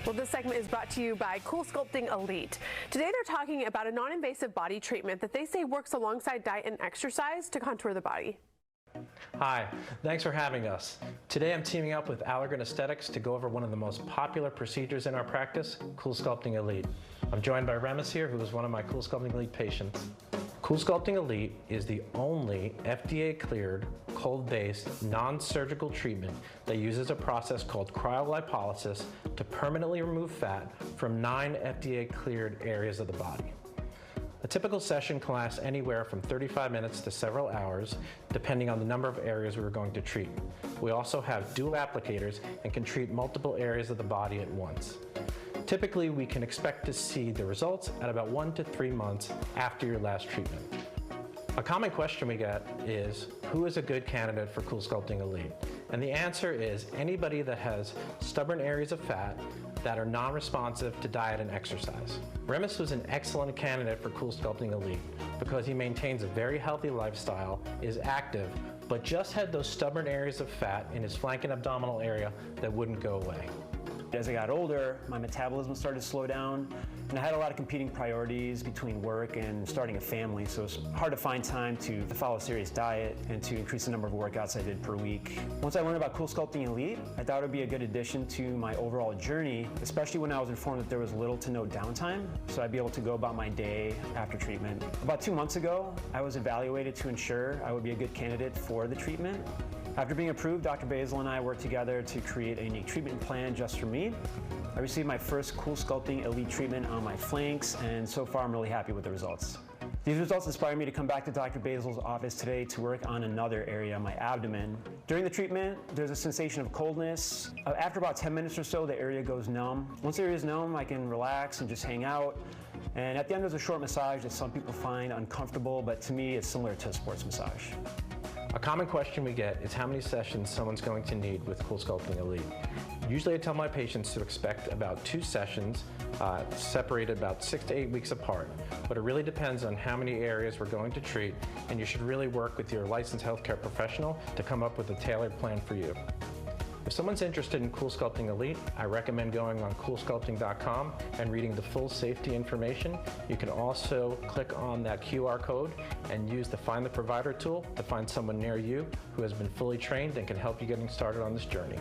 Well, this segment is brought to you by CoolSculpting Elite. Today they're talking about a non-invasive body treatment that they say works alongside diet and exercise to contour the body. Hi, thanks for having us. Today I'm teaming up with Allergan Aesthetics to go over one of the most popular procedures in our practice, CoolSculpting Elite. I'm joined by Remus here, who is one of my CoolSculpting Elite patients. CoolSculpting Elite is the only FDA-cleared, cold-based, non-surgical treatment that uses a process called cryolipolysis to permanently remove fat from 9 FDA-cleared areas of the body. A typical session can last anywhere from 35 minutes to several hours, depending on the number of areas we are going to treat. We also have dual applicators and can treat multiple areas of the body at once. Typically, we can expect to see the results at about 1 to 3 months after your last treatment. A common question we get is, who is a good candidate for CoolSculpting Elite? And the answer is anybody that has stubborn areas of fat that are non-responsive to diet and exercise. Remus was an excellent candidate for CoolSculpting Elite because he maintains a very healthy lifestyle, is active, but just had those stubborn areas of fat in his flank and abdominal area that wouldn't go away. As I got older, my metabolism started to slow down, and I had a lot of competing priorities between work and starting a family, so it's hard to find time to follow a serious diet and to increase the number of workouts I did per week. Once I learned about CoolSculpting Elite, I thought it would be a good addition to my overall journey, especially when I was informed that there was little to no downtime, so I'd be able to go about my day after treatment. About 2 months ago, I was evaluated to ensure I would be a good candidate for the treatment. After being approved, Dr. Basil and I worked together to create a unique treatment plan just for me. I received my first CoolSculpting Elite treatment on my flanks, and so far I'm really happy with the results. These results inspired me to come back to Dr. Basil's office today to work on another area, my abdomen. During the treatment, there's a sensation of coldness. After about 10 minutes or so, the area goes numb. Once the area is numb, I can relax and just hang out. And at the end, there's a short massage that some people find uncomfortable, but to me, it's similar to a sports massage. A common question we get is how many sessions someone's going to need with CoolSculpting Elite. Usually I tell my patients to expect about 2 sessions, separated about 6 to 8 weeks apart. But it really depends on how many areas we're going to treat, and you should really work with your licensed healthcare professional to come up with a tailored plan for you. If someone's interested in CoolSculpting Elite, I recommend going on CoolSculpting.com and reading the full safety information. You can also click on that QR code and use the Find the Provider tool to find someone near you who has been fully trained and can help you getting started on this journey.